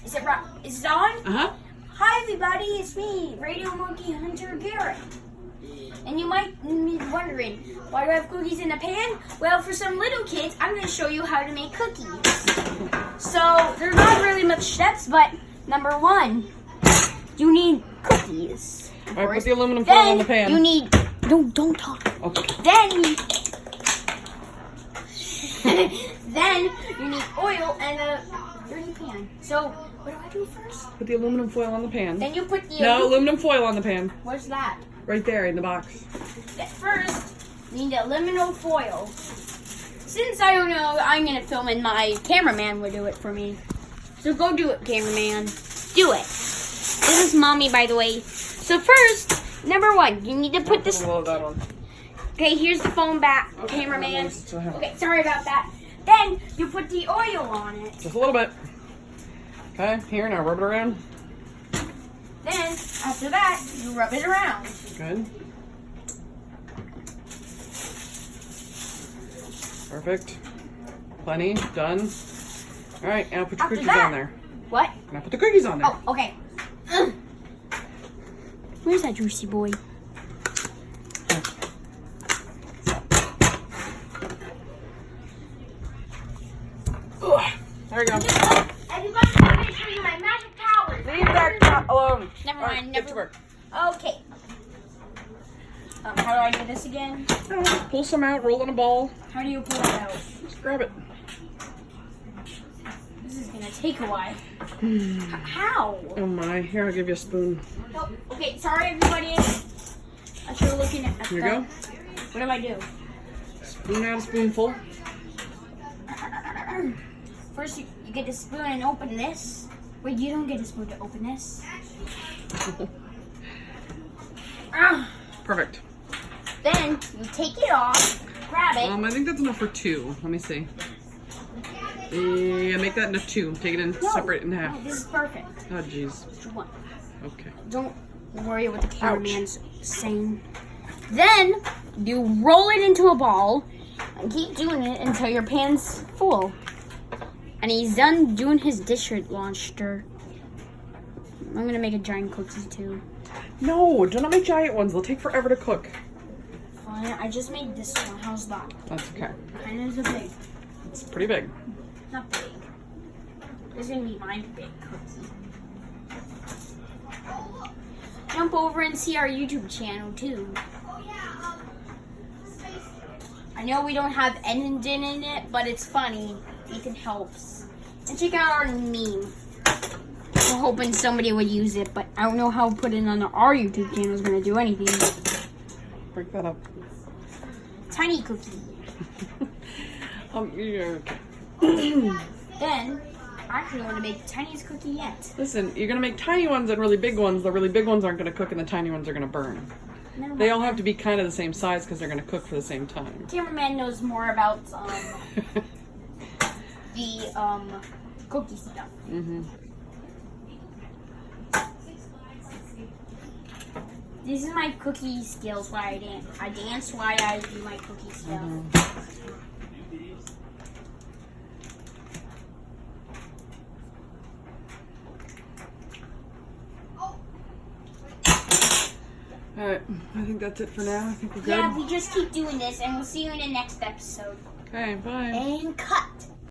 Is it on? Uh-huh. Hi everybody, it's me, Radio Monkey Hunter Garrett. And you might be wondering, why do I have cookies in a pan? Well, for some little kids, I'm going to show you how to make cookies. So, there's not really much steps, but number one, you need cookies. All right, put the aluminum foil on the pan. You need, don't talk. Okay. Then you need oil and a dirty pan. So, what do I do first? Put the aluminum foil on the pan. Then you put the... No, aluminum foil on the pan. Where's that? Right there in the box. At first, you need aluminum foil. Since I don't know, I'm going to film and my cameraman will do it for me. So go do it, cameraman. Do it. This is Mommy, by the way. So first, number one, you need to put this... Okay, here's the phone back, cameraman. Okay, sorry about that. Then, you put the oil on it. Just a little bit. Okay, here, now rub it around. Then, after that, you rub it around. Good. Perfect. Plenty. Done. All right, now put your cookies on there. What? Now put the cookies on there. Oh, okay. Where's that juicy boy? There you go. Everybody, let me show you my magic powers. Leave that alone. Never All mind. right, get to work. Okay. How do I do this again? Pull some out, roll in a ball. How do you pull it out? Just grab it. This is gonna take a while. How? Oh my, here, I'll give you a spoon. Oh, okay, sorry everybody. I should have looking at Here you go. What do I do? Spoon out a spoonful. First, you get the spoon and open this. Wait, you don't get a spoon to open this. Perfect. Then, you take it off, grab it. I think that's enough for two. Let me see. Yeah, make that into two. Take it in, separate it in half. No, this is perfect. Oh, jeez. What you want? Okay. Don't worry what the cameraman's saying. Then, you roll it into a ball and keep doing it until your pan's full. And he's done doing his dish launcher. I'm gonna make a giant cookie too. No, do not make giant ones. They'll take forever to cook. Fine, I just made this one. How's that? That's okay. Kind of a big. It's pretty big. Not big. This is gonna be my big cookie. Jump over and see our YouTube channel too. I know we don't have anything in it, but it's funny. Ethan helps. And check out our meme. We're hoping somebody would use it, but I don't know how putting it on our YouTube channel is going to do anything. Break that up. Tiny cookie. Yeah. Then, I actually want to make the tiniest cookie yet. Listen, you're going to make tiny ones and really big ones. The really big ones aren't going to cook and the tiny ones are going to burn. They all have to be kind of the same size because they're going to cook for the same time. Cameraman knows more about the cookie stuff. Mm-hmm. This is my cookie skills. Why I dance. I dance while I do my cookie stuff. Alright, I think that's it for now. I think we're good. Yeah, we just keep doing this, and we'll see you in the next episode. Okay, bye. And cut.